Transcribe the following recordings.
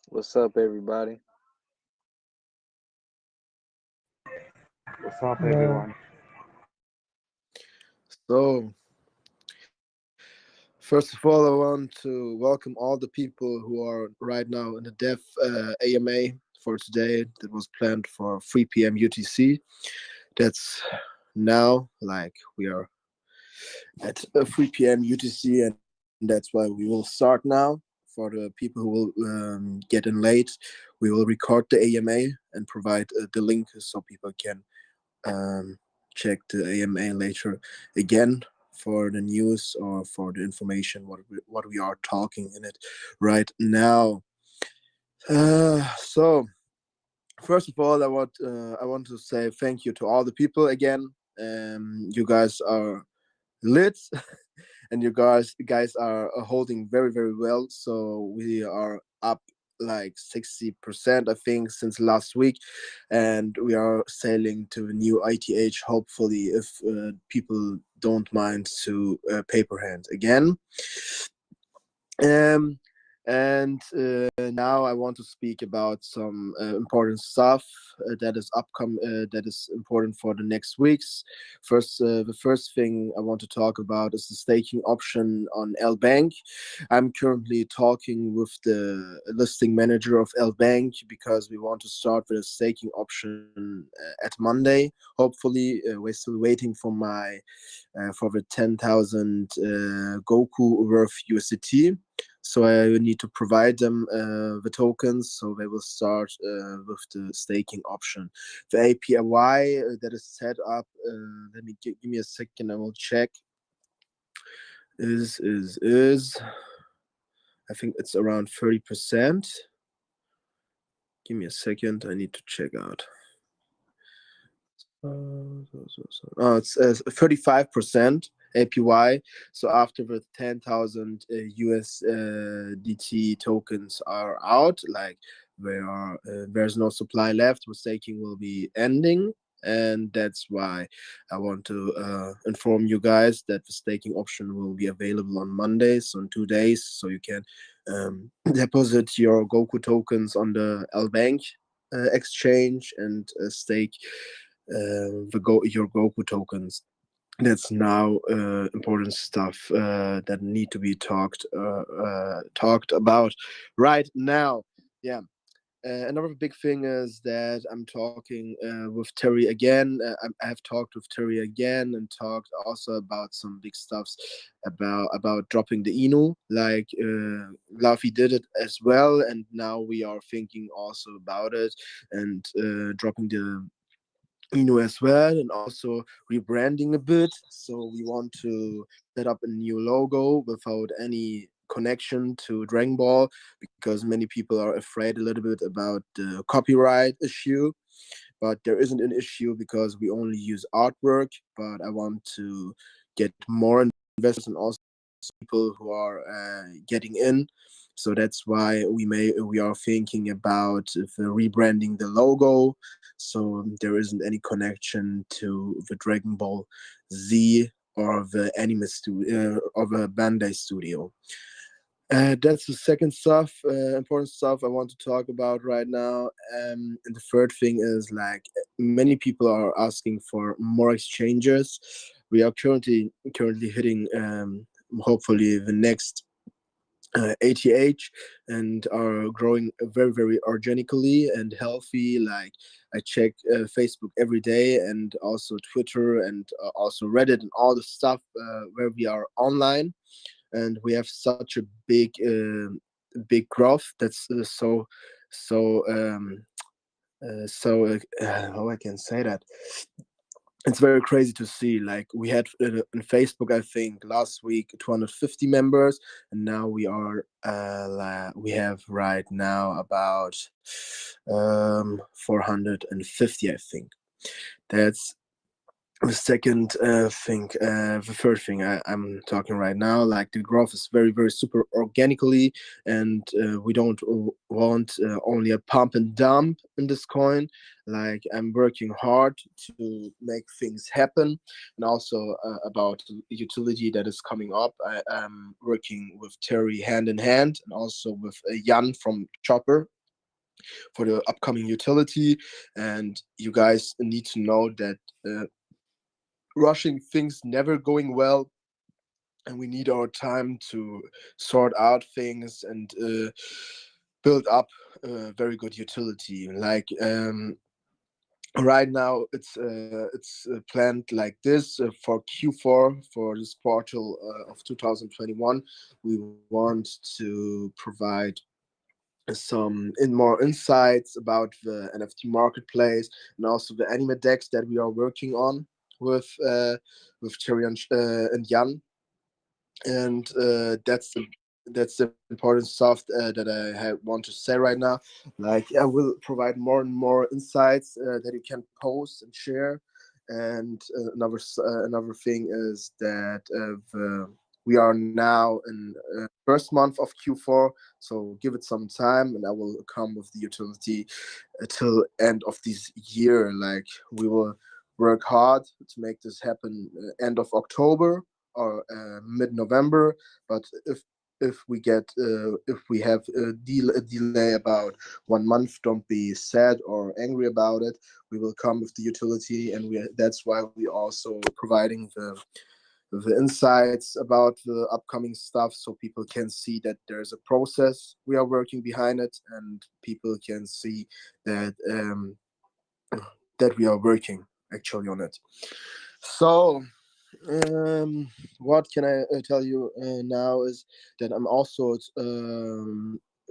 What's up, everybody? What's up, Hello. everyone? So, first of all, I want to welcome all the people who are right now in the Dev AMA for today that was planned for 3 p.m. UTC. That's now, like, we are at 3 p.m. UTC, and that's why we will start now. For the people who will get in late, we will record the AMA and provide the link so people can um, check the AMA later again for the news or for the information what we are talking in it right now. So first of all, I want to say thank you to all the people again. You guys are lit, and you guys are holding very very well. So we are up like 60%, I think, since last week, and we are sailing to a new ITH. Hopefully, if people don't mind to paper hand again. Um, and now I want to speak about some important stuff that is important for the next weeks. The first thing I want to talk about is the staking option on Elbank. I'm currently talking with the listing manager of Elbank because we want to start with a staking option at Monday. Hopefully, we're still waiting for the 10,000 Goku worth USDT. So I need to provide them the tokens, so they will start with the staking option. The API that is set up, give me a second. I will check. Is I think it's around 30%. Give me a second. I need to check out. Oh, it's 35% APY. So after the 10,000 USDT tokens are out, like there's no supply left, the staking will be ending. And that's why I want to inform you guys that the staking option will be available on Monday, so in 2 days, so you can deposit your Goku tokens on the Elbank exchange and stake your Goku tokens. That's now important stuff that need to be talked about right now. Yeah. Another big thing is that I'm talking with Terry again. I have talked with Terry again and talked also about some big stuffs about dropping the Inu. Like Luffy did it as well, and now we are thinking also about it and dropping the Inu as well, and also rebranding a bit. So we want to set up a new logo without any connection to Dragon Ball because many people are afraid a little bit about the copyright issue. But there isn't an issue because we only use artwork. But I want to get more investors and also people who are getting in. So that's why we are thinking about rebranding the logo, so there isn't any connection to the Dragon Ball Z or the anime studio or the Bandai studio. That's the second stuff, important stuff I want to talk about right now. And the third thing is like many people are asking for more exchanges. We are currently hitting hopefully the next ATH and are growing very very organically and healthy. Like I check Facebook every day and also Twitter and also Reddit and all the stuff where we are online, and we have such a big growth. That's so how I can say that, it's very crazy to see. Like we had on Facebook, I think last week 250 members, and now we have right now about 450, I think. That's the second thing. The third thing I'm talking right now, like the growth is very very super organically, and we don't want only a pump and dump in this coin. Like I'm working hard to make things happen, and also about utility that is coming up. I am working with Terry hand in hand, and also with Jan from Chopper. for the upcoming utility. And you guys need to know that rushing things never going well, and we need our time to sort out things and build up a very good utility. Like right now, it's planned like this for Q4, for this quarter of 2021. We want to provide some more insights about the NFT marketplace, and also the anime decks that we are working on with Cherry and Jan. And that's the important stuff that want to say right now. Like, I will provide more and more insights that you can post and share. And another thing is that we are now in first month of Q4, so give it some time, and I will come with the utility till end of this year. Like, we will work hard to make this happen end of October or mid-November. But if we have a delay about 1 month, don't be sad or angry about it. We will come with the utility, and that's why we also providing the insights about the upcoming stuff, so people can see that there's a process we are working behind it, and people can see that that we are working actually on it. So what can I tell you now is that I'm also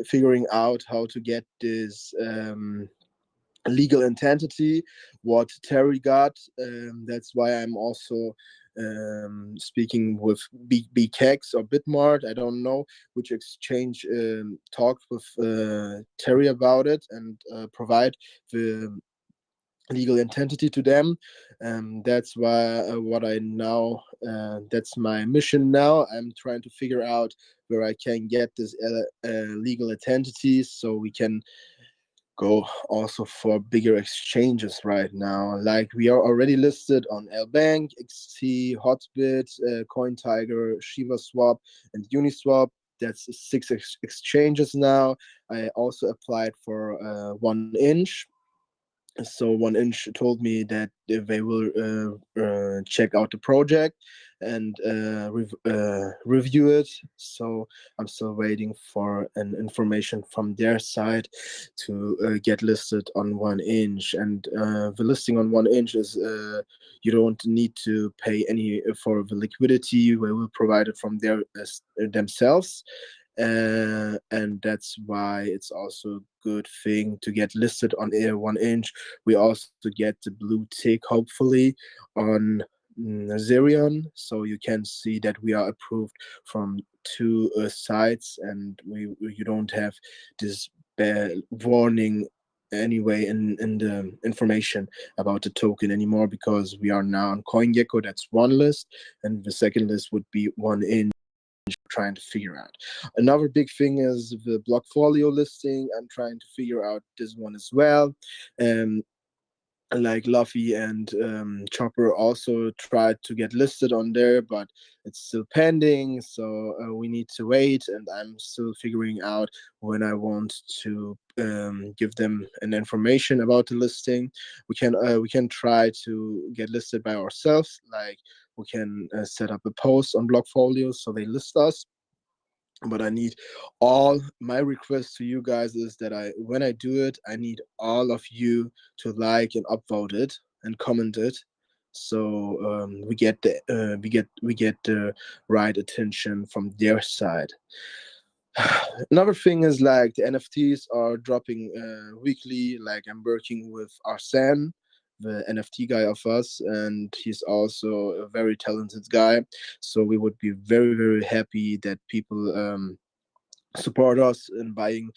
figuring out how to get this legal entity what Terry got. That's why I'm also speaking with BKEX or Bitmart. I don't know which exchange talked with Terry about it, and provide the legal entity to them. That's why what I now that's my mission now. I'm trying to figure out where I can get this legal entities, so we can go also for bigger exchanges right now. Like, we are already listed on Elbank, XT, Hotbit, CoinTiger, Shiva Swap, and Uniswap. That's six exchanges now. I also applied for 1inch. So 1inch told me that they will check out the project and review it. So I'm still waiting for an information from their side to get listed on 1inch. And the listing on 1inch is you don't need to pay any for the liquidity. We will provide it from themselves. And that's why it's also a good thing to get listed on 1inch. We also get the blue tick, hopefully, on Zerion, so you can see that we are approved from two sites, and you don't have this warning anyway in the information about the token anymore, because we are now on CoinGecko. That's one list, and the second list would be 1inch. Trying to figure out. Another big thing is the Blockfolio listing. I'm trying to figure out this one as well. Like Luffy and Chopper also tried to get listed on there, but it's still pending. So we need to wait, and I'm still figuring out when I want to give them an information about the listing. We can try to get listed by ourselves. Like, we can set up a post on Blockfolio so they list us. But I need all my request to you guys is that when I do it, I need all of you to like and upvote it and comment it, so we get the right attention from their side. Another thing is, like, the NFTs are dropping weekly. Like, I'm working with Arsene, the NFT guy of us, and he's also a very talented guy. So we would be very, very happy that people support us in buying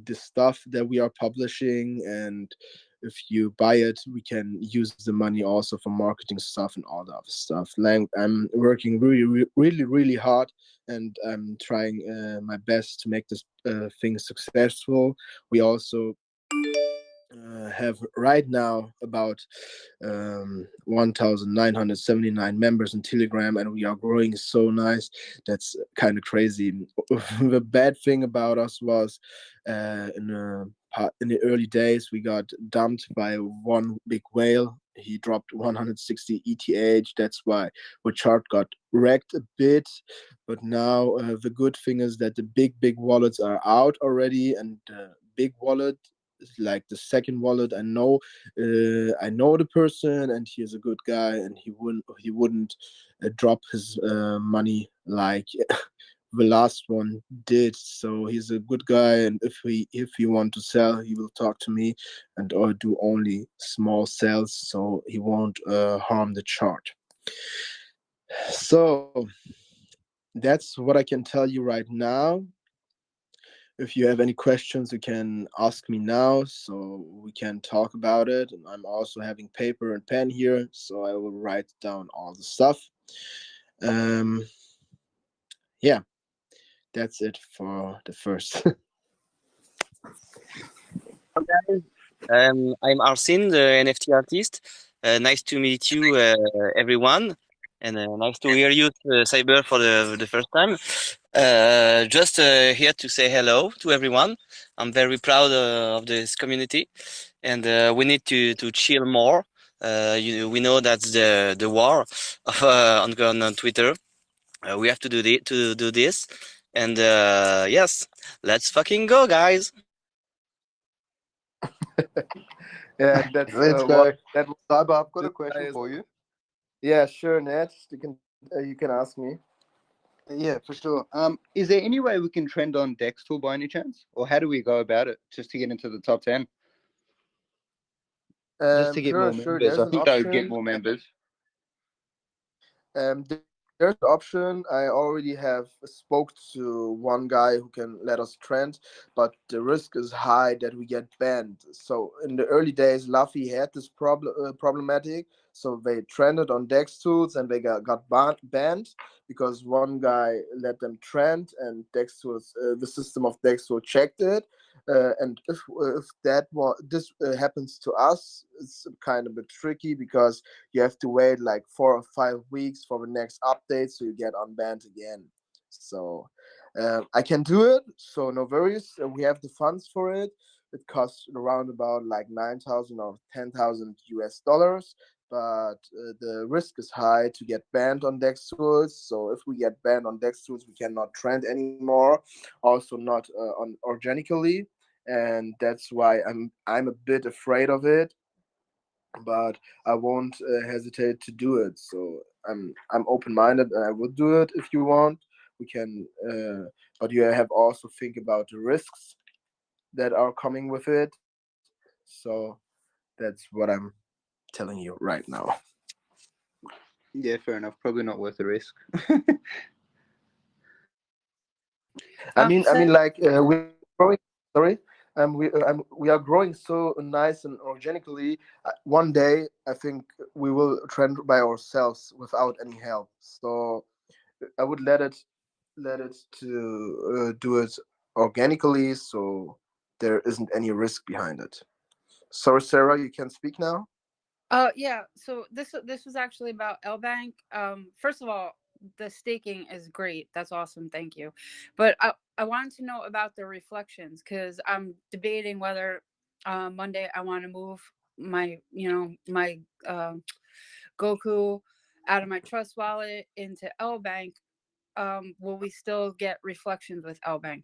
the stuff that we are publishing. And if you buy it, we can use the money also for marketing stuff and all the other stuff. Like, I'm working really, really, really hard, and I'm trying my best to make this thing successful. We also have right now about 1,979 members in Telegram, and we are growing so nice. That's kind of crazy. The bad thing about us was in in the early days we got dumped by one big whale. He dropped 160 ETH. That's why our chart got wrecked a bit. But now the good thing is that the big wallets are out already, and big wallet is like the second wallet. I know the person, and he is a good guy, and he wouldn't drop his money like the last one did. So he's a good guy, and if he want to sell, he will talk to me, and or do only small sales, so he won't harm the chart. So that's what I can tell you right now. If you have any questions, you can ask me now, so we can talk about it. And I'm also having paper and pen here, so I will write down all the stuff. Um, yeah, that's it for the first. Guys, I'm Arsin, the NFT artist. Nice to meet you, everyone, and nice to hear you, Cyber, for the first time. Just here to say hello to everyone. I'm very proud of this community, and we need to chill more. We know that's the war of, on Twitter. We have to do this, and yes, let's fucking go, guys. Yeah, that's Let's what go. Cyber, I've got this a guy question is. for you. Yeah, sure, Ned. You can ask me. Yeah, for sure. Is there any way we can trend on Dextool by any chance? Or how do we go about it just to get into the top 10? Just to get more Sure. members. There's I an think that would get option. more members. There's an option. I already have spoke to one guy who can let us trend, but the risk is high that we get banned. So in the early days, Luffy had this problematic. So they trended on Dextools and they got banned because one guy let them trend, and Dextools, the system of Dextool checked it. And if this happens to us, it's kind of a bit tricky because you have to wait like 4 or 5 weeks for the next update, so you get unbanned again. So I can do it, so no worries. We have the funds for it. It costs around about like 9,000 or 10,000 US dollars, but the risk is high to get banned on Dextools. So if we get banned on Dextools, we cannot trend anymore. Also not on organically, and that's why I'm a bit afraid of it, but I won't hesitate to do it. So I'm open minded, and I would do it if you want. We can, but you have also think about the risks that are coming with it. So that's what I'm telling you right now. Yeah, fair enough. Probably not worth the risk. I mean, So like we are growing. Sorry, we are growing so nice and organically. One day, I think we will trend by ourselves without any help. So I would let it to do it organically, so there isn't any risk behind it. Sorry, Sarah, you can speak now. yeah, so this was actually about Elbank. First of all, the staking is great. That's awesome. Thank you. But I wanted to know about the reflections because I'm debating whether Monday I want to move my Goku out of my trust wallet into Elbank. Will we still get reflections with Elbank?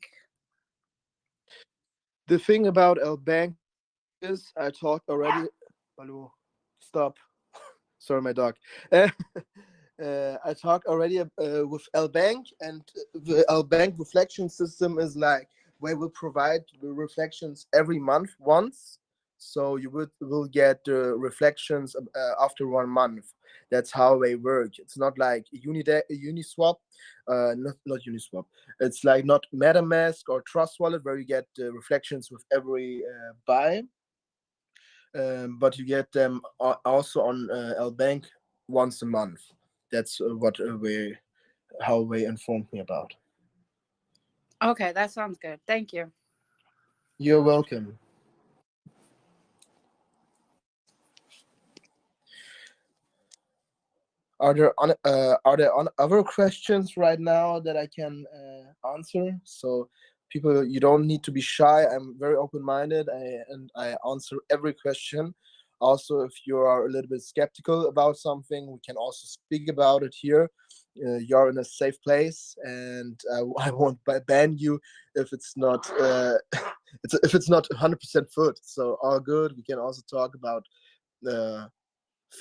The thing about Elbank is I talked already. Baloo, stop. Sorry, my dog. I talked already with Elbank, and the Elbank reflection system is like we will provide the reflections every month once. So you will get the reflections after 1 month. That's how they work. It's not like Uniswap, not Uniswap. It's like not MetaMask or Trust Wallet where you get the reflections with every buy, but you get them also on Elbank once a month. That's what how they informed me about. Okay, that sounds good. Thank you. You're welcome. Are there other questions right now that I can answer? So people, you don't need to be shy. I'm very open-minded, and I answer every question. Also, if you are a little bit skeptical about something, we can also speak about it here. You're in a safe place, and I won't ban you if it's not if it's not 100% food. So all good. We can also talk about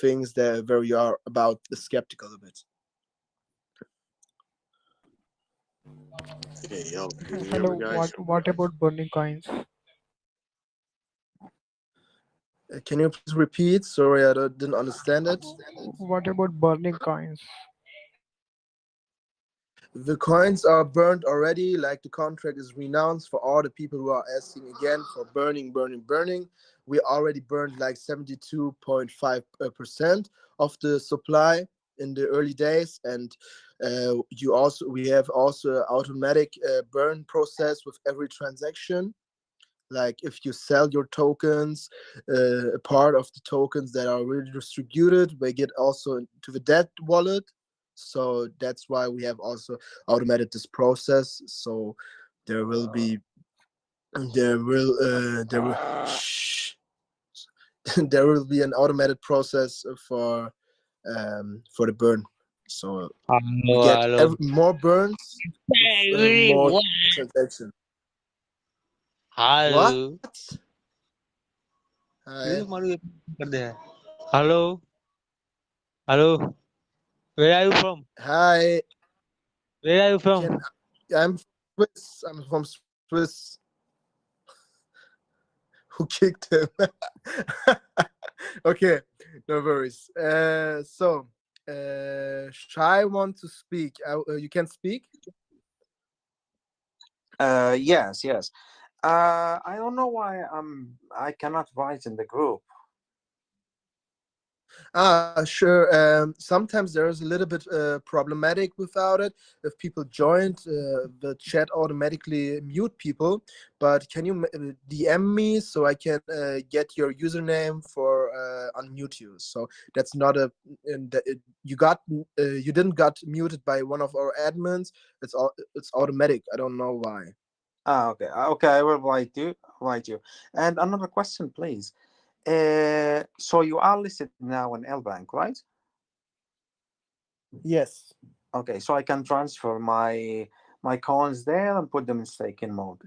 things that where you are about the skeptical a bit. Hey, yo, can you hear Hello, me, guys? what about burning coins? Can you please repeat? Sorry, didn't understand it. What about burning coins? The coins are burned already, like the contract is renounced for all the people who are asking again for burning. We already burned like 72.5% of the supply in the early days, and we have also automatic burn process with every transaction. Like if you sell your tokens, a part of the tokens that are already distributed, they get also to the debt wallet. So that's why we have also automated this process. So there will be there will shh, there will be an automated process for the burn. So we Halo, get halo. more burns, more What? transaction. Halo. What? Itu Hi. malu kerja. Halo, halo. Where are you from? Hi. Where are you Can from? I'm Swiss. I'm from Swiss. Who kicked him? Okay, no worries. Shy want to speak. You can speak. Yes, yes. I don't know why I cannot write in the group. Sure. Sometimes there is a little bit problematic without it. If people joined, the chat automatically mute people. But can you DM me so I can get your username for unmute you? So that's not a. You didn't got muted by one of our admins. It's automatic. I don't know why. Okay, okay. I will write you. And another question, please. So you are listed now in Elbank, right? Yes. Okay, so I can transfer my coins there and put them in staking mode.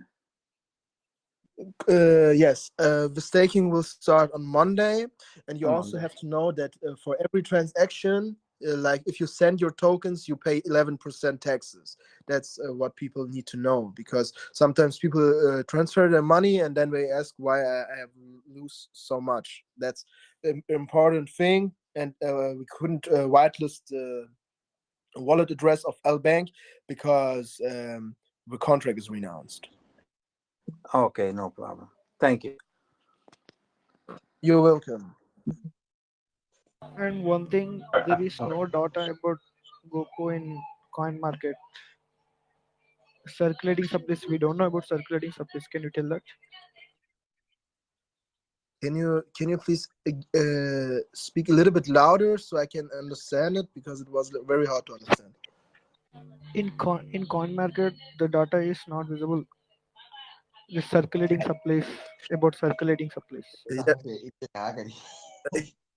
Yes, the staking will start on Monday, and you On also Monday. have to know that for every transaction, like if you send your tokens, you pay 11% taxes. That's what people need to know, because sometimes people transfer their money and then they ask why I have lose so much. That's an important thing, and we couldn't whitelist the wallet address of Elbank because the contract is renounced. Okay, no problem. Thank you. You're welcome. And one thing, there is no data about Goku in coin market. Circulating supplies, we don't know about circulating supplies. Can you tell that? Can you please speak a little bit louder so I can understand it, because it was very hard to understand. In coin market, the data is not visible. The circulating supplies, about circulating supplies.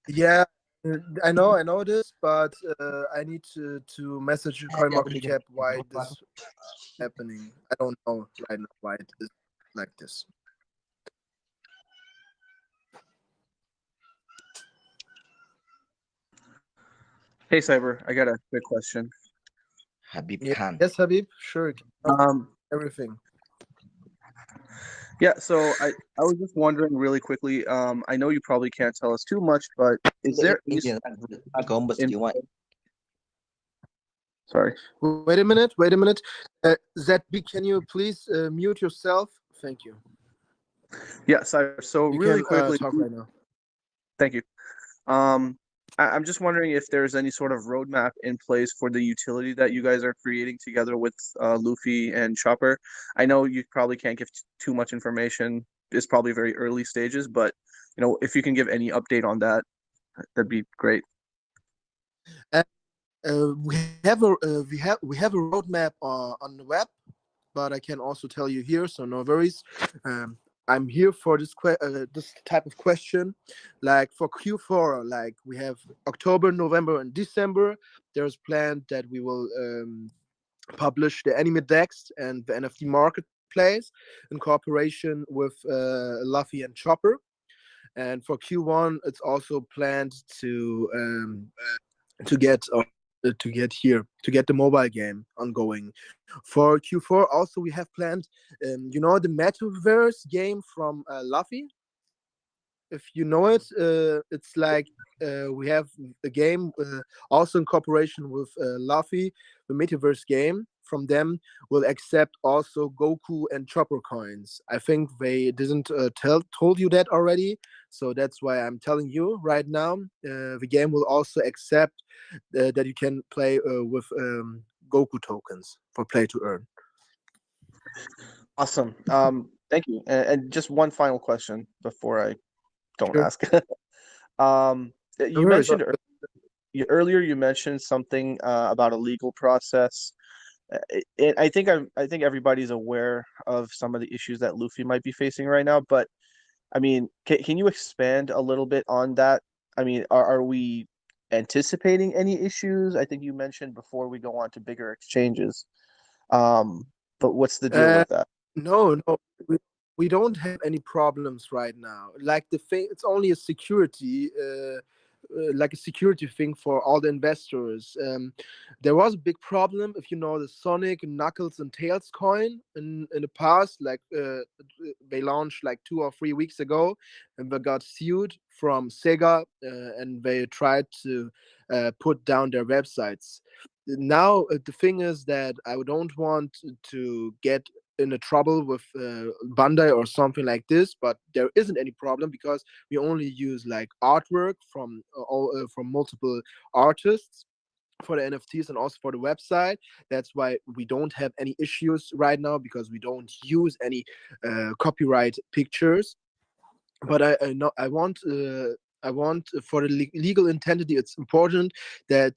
Yeah, I know this, but I need to message Coin Market Cap why this is happening. I don't know right now why it is like this. Hey, Cyber, I got a quick question. Habib Yeah. Khan. Yes, Habib, sure, you can ask everything. Yeah, so I was just wondering really quickly. I know you probably can't tell us too much, but is there any Sorry. Wait a minute. ZB, can you please mute yourself? Thank you. Yeah, Cyber. So You really can quickly. talk right now. Thank you. I'm just wondering if there's any sort of roadmap in place for the utility that you guys are creating together with Luffy and Chopper. I know you probably can't give too much information. It's probably very early stages, but if you can give any update on that, that'd be great. We have a roadmap on the web, but I can also tell you here, so no worries. I'm here for this type of question. Like for Q4, like we have October, November, and December. There's planned that we will publish the anime Dex and the NFT marketplace in cooperation with Luffy and Chopper. And for Q1, it's also planned to get to get the mobile game ongoing. For Q4, also we have planned, the Metaverse game from Luffy. If you know it, it's like we have a game also in cooperation with Luffy, the Metaverse game. From them will accept also Goku and Chopper coins. I think they didn't told you that already, so that's why I'm telling you right now. The game will also accept that you can play with Goku tokens for play to earn. Awesome. Thank you. And just one final question before I don't Sure. ask. You worries. mentioned earlier you mentioned something about a legal process. I think everybody's aware of some of the issues that Luffy might be facing right now, but I mean, can you expand a little bit on that? I mean, are we anticipating any issues? I think you mentioned before we go on to bigger exchanges. But what's the deal with that? No, we don't have any problems right now. Like the thing, it's only a security, like a security thing for all the investors. There was a big problem, if you know the Sonic, Knuckles, and Tails coin in the past. Like they launched like 2 or 3 weeks ago, and they got sued from Sega, and they tried to put down their websites. Now the thing is that I don't want to get in a trouble with Bandai or something like this, but there isn't any problem because we only use like artwork from multiple artists for the NFTs and also for the website. That's why we don't have any issues right now because we don't use any copyright pictures. But I want. I want for the legal entity, it's important that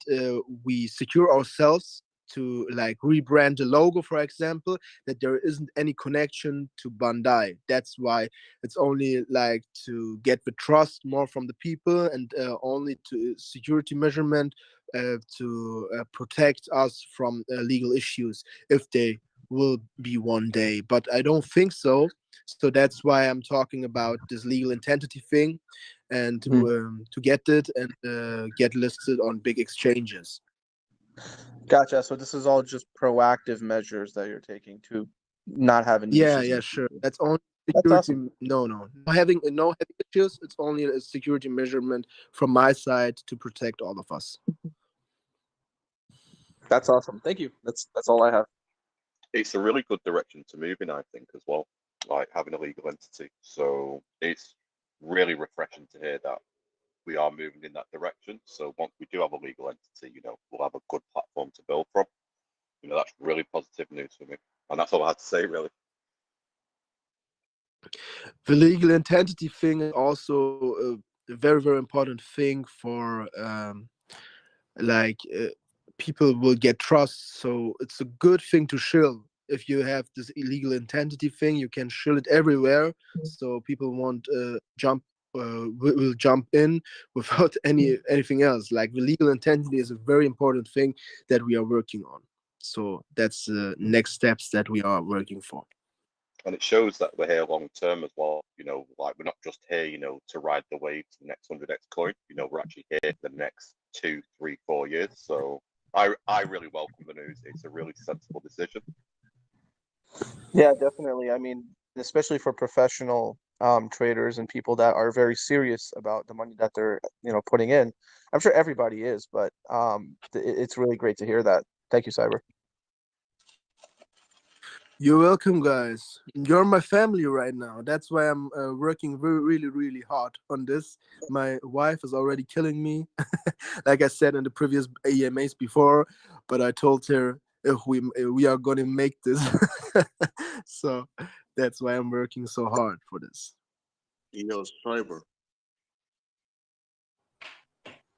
we secure ourselves to like rebrand the logo, for example, that there isn't any connection to Bandai. That's why it's only like to get the trust more from the people and only to security measurement to protect us from legal issues if they will be one day. But I don't think so. So that's why I'm talking about this legal entity thing and to get it and get listed on big exchanges. Gotcha. So this is all just proactive measures that you're taking to not have any Yeah, issues. yeah, sure. That's only That's security. awesome. No having issues. It's only a security measurement from my side to protect all of us. That's awesome. Thank you. That's all I have. It's a really good direction to move in, I think, as well, like having a legal entity. So it's really refreshing to hear that we are moving in that direction. So once we do have a legal entity, we'll have a good platform to build from. That's really positive news for me. And that's all I had to say, really. The legal entity thing is also a very, very important thing for like people will get trust. So it's a good thing to shill. If you have this illegal entity thing, you can shill it everywhere. So people won't will jump in without anything else. Like the legal entity is a very important thing that we are working on. So that's the next steps that we are working for. And it shows that we're here long term as well. Like we're not just here, to ride the wave to the next 100x coin. We're actually here for the next 2, 3, 4 years. So I really welcome the news. It's a really sensible decision. Yeah, definitely. I mean, especially for professional traders and people that are very serious about the money that they're, putting in. I'm sure everybody is, but it's really great to hear that. Thank you, Cyber. You're welcome, guys. You're my family right now. That's why I'm working really, really hard on this. My wife is already killing me, like I said in the previous AMAs before. But I told her if we are gonna make this, so that's why I'm working so hard for this. Cyber.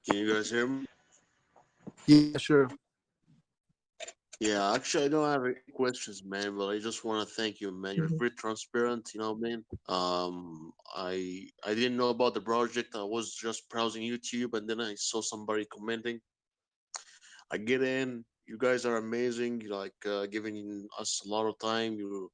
Can you guys hear me? Yeah, sure. Yeah, actually, I don't have any questions, man. But I just want to thank you, man. You're Mhm. very transparent. You know what I mean? I didn't know about the project. I was just browsing YouTube, and then I saw somebody commenting. I get in. You guys are amazing. You like giving us a lot of time. You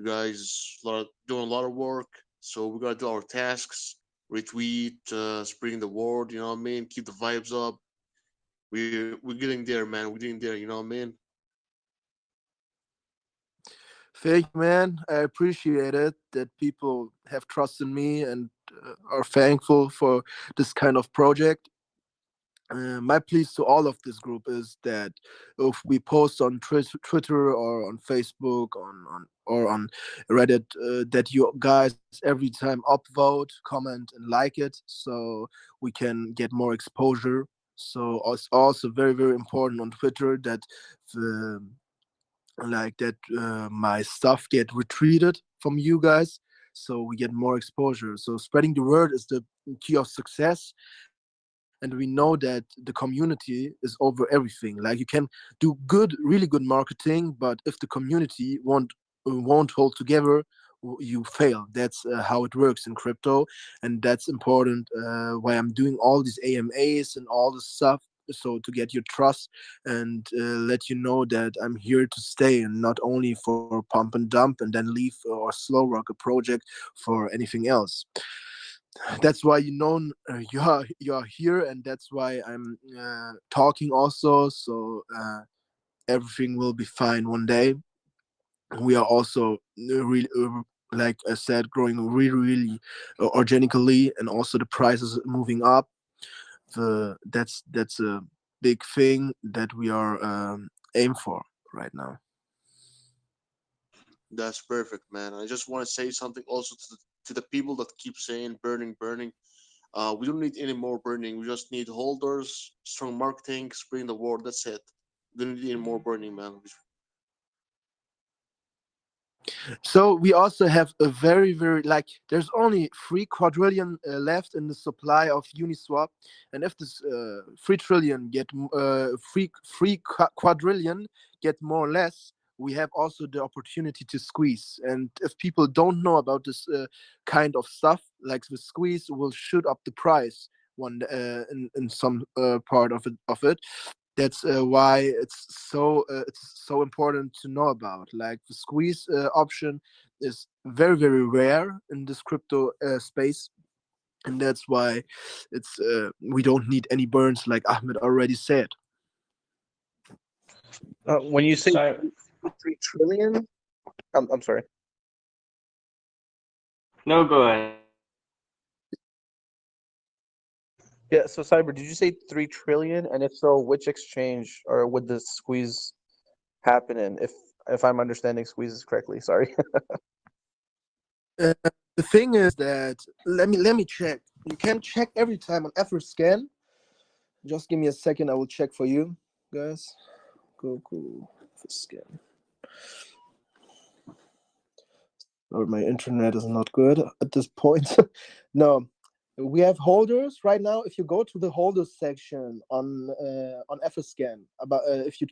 guys doing a lot of work. So we gotta do our tasks. Retweet, spreading the word. You know what I mean? Keep the vibes up. We're getting there, man. We're getting there. You know what I mean? Thank you, man. I appreciate it that people have trust in me and are thankful for this kind of project. My pleas to all of this group is that if we post on Twitter or on Facebook, or on Reddit, that you guys every time upvote, comment, and like it, so we can get more exposure. So it's also very very important on Twitter that the that my stuff get retweeted from you guys, so we get more exposure. So spreading the word is the key of success, and we know that the community is over everything. Like you can do good, really good marketing, but if the community won't hold together, you fail. That's how it works in crypto, and that's important. Why I'm doing all these AMAs and all this stuff, so to get your trust and let you know that I'm here to stay, and not only for pump and dump and then leave or slow rock a project for anything else. That's why you are here, and that's why I'm talking also. So everything will be fine one day. We are also really, like I said, growing really really organically, and also the prices moving up. That's a big thing that we are aim for right now. That's perfect, man. I just want to say something also to the people that keep saying burning, burning. We don't need any more burning. We just need holders, strong marketing, spreading the word. That's it. We don't need any more burning, man. So we also have a very very, like, there's only 3 quadrillion left in the supply of Uniswap, and if this 3 trillion get 3 quadrillion get more or less, we have also the opportunity to squeeze. And if people don't know about this kind of stuff, like the squeeze will shoot up the price in some part of it. That's why it's so important to know about. Like the squeeze option is very very rare in this crypto space, and that's why it's we don't need any burns, like Ahmed already said. When you say So 3 trillion, I'm sorry. no, go ahead. Yeah, so Cyber, did you say 3 trillion? And if so, which exchange or would the squeeze happen in? If I'm understanding squeezes correctly, sorry. uh, the thing is that, let me check. You can check every time on Scan. Just give me a second, I will check for you guys. Goku Scan. Or my internet is not good at this point. No, we have holders right now. If you go to the holders section on FScan, about if you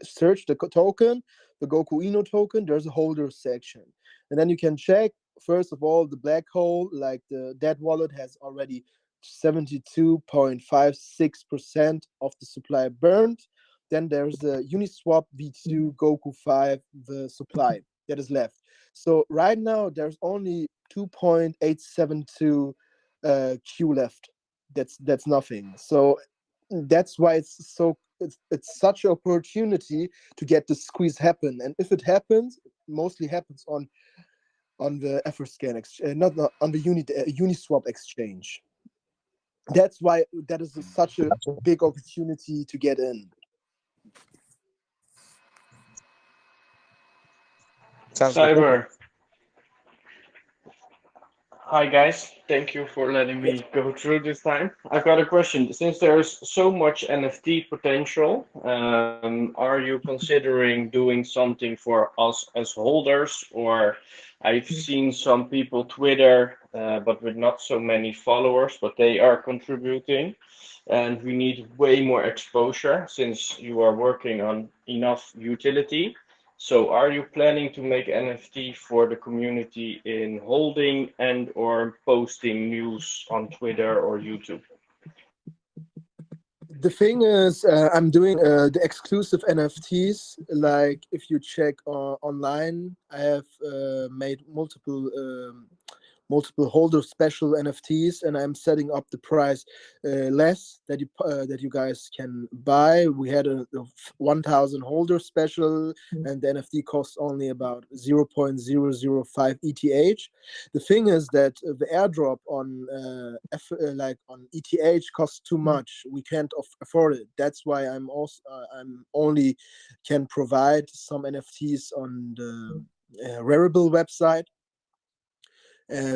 search the token, the Goku Inu token, there's a holders section, and then you can check. First of all, the black hole, like the dead wallet, has already 72.56% of the supply burned. Then there's the Uniswap V2 Goku 5, the supply that is left. So right now there's only 2.872 Q left. That's nothing. So that's why it's such an opportunity to get the squeeze happen. And if it happens, it mostly happens on the Everscan exchange, not on the Uniswap exchange. That's why that is such a big opportunity to get in. Sounds good. Thank you. Cyber. Hi guys, thank you for letting me go through this time. I've got a question. Since there's so much NFT potential, are you considering doing something for us as holders, or I've seen some people Twitter, but with not so many followers, but they are contributing, and we need way more exposure since you are working on enough utility. So are you planning to make NFT for the community in holding and or posting news on Twitter or YouTube? The thing is, I'm doing the exclusive NFTs. Like, if you check online, I have made multiple holder special NFTs, and I'm setting up the price less that you guys can buy. We had a 1,000 holder special, and the NFT costs only about 0.005 ETH. The thing is that the airdrop on like on ETH costs too much. We can't afford it. That's why I'm only can provide some NFTs on the Rarible website,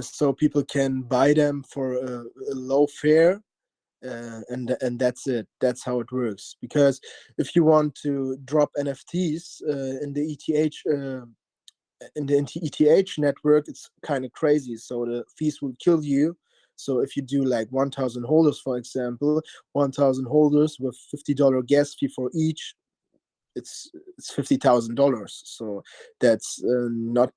so people can buy them for a low fare, and that's it. That's how it works. Because if you want to drop NFTs in the ETH network, it's kind of crazy. So the fees will kill you. So if you do like 1,000 holders, for example, 1,000 holders with $50 gas fee for each, it's $50,000. So that's not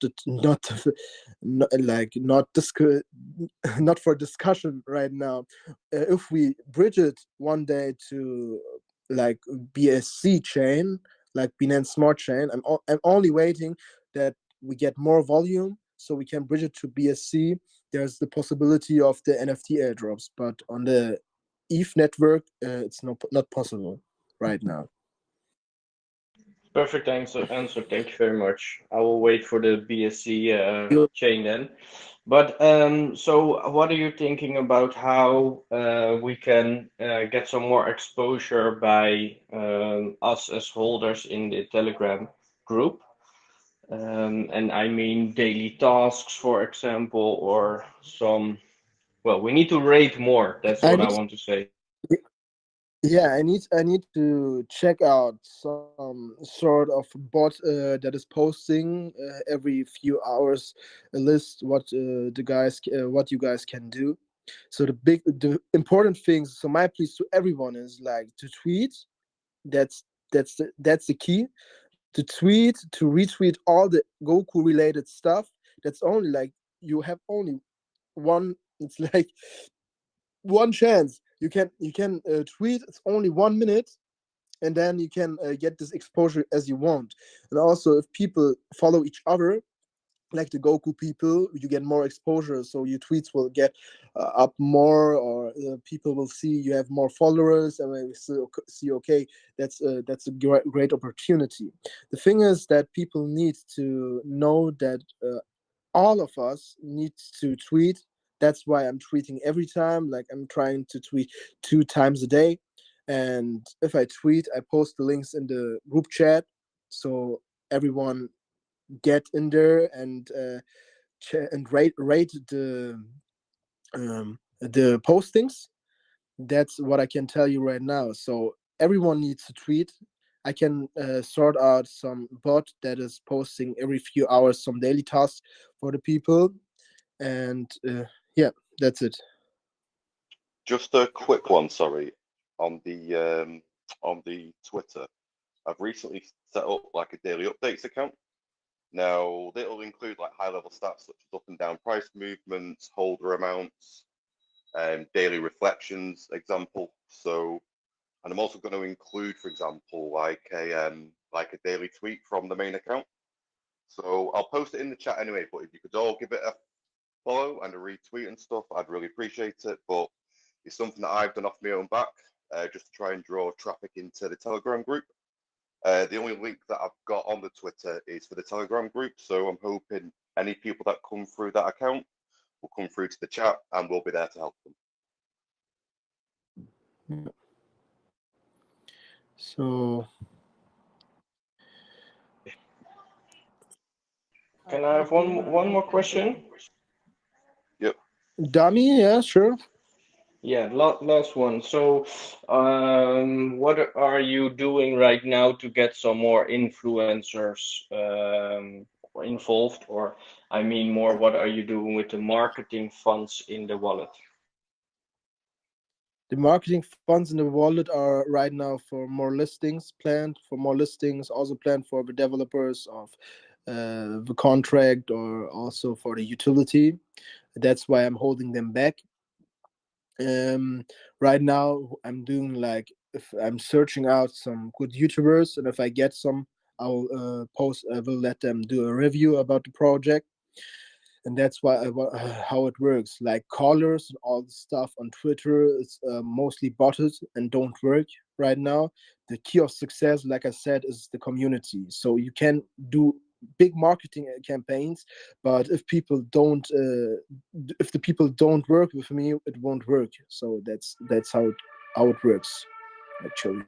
for discussion right now. If we bridge it one day to like BSC chain, like Binance Smart Chain, I'm only waiting that we get more volume so we can bridge it to BSC. There's the possibility of the NFT airdrops, but on the ETH network, it's not possible right now. Perfect answer. Thank you very much. I will wait for the BSC chain then. But so what are you thinking about how we can get some more exposure by us as holders in the Telegram group? And I mean daily tasks, for example, or some. Well, we need to rate more. That's I what I need want to say. Yeah, I need to check out some sort of bot that is posting every few hours a list what you guys can do. So the important things. So my pleas to everyone is like to tweet. That's the key. To tweet, to retweet all the Goku related stuff. That's only like you have only one. It's like one chance. You can tweet. It's only 1 minute, and then you can get this exposure as you want. And also, if people follow each other, like the Goku people, you get more exposure. So your tweets will get up more, or people will see you have more followers, and they see okay, that's a great opportunity. The thing is that people need to know that all of us need to tweet. That's why I'm tweeting every time. Like, I'm trying to tweet 2 times a day. And if I tweet, I post the links in the group chat, so everyone get in there and rate the postings. That's what I can tell you right now. So everyone needs to tweet. I can sort out some bot that is posting every few hours some daily tasks for the people, and yeah, that's it. Just a quick one, sorry, on the Twitter. I've recently set up like a daily updates account. Now, it'll include like high-level stats such as up and down price movements, holder amounts, daily reflections, example. So, and I'm also going to include, for example, like a daily tweet from the main account. So I'll post it in the chat anyway. But if you could all give it a follow and a retweet and stuff, I'd really appreciate it. But it's something that I've done off my own back, just to try and draw traffic into the Telegram group. The only link that I've got on the Twitter is for the Telegram group, so I'm hoping any people that come through that account will come through to the chat, and we'll be there to help them. So, Can I have one more question? Yep. Dummy, yeah, sure. Yeah, last one. So, what are you doing right now to get some more influencers involved, or I mean more, what are you doing with the marketing funds in the wallet? The marketing funds in the wallet are right now for more listings planned, also planned for the developers of the contract, or also for the utility. That's why I'm holding them back. Right now, I'm doing like, if I'm searching out some good YouTubers, and if I get some, I'll I will let them do a review about the project. And that's why how it works. Like callers and all the stuff on Twitter is mostly botted and don't work right now. The key of success, like I said, is the community. So you can do big marketing campaigns, but if the people don't work with me, it won't work. So that's how it works, actually.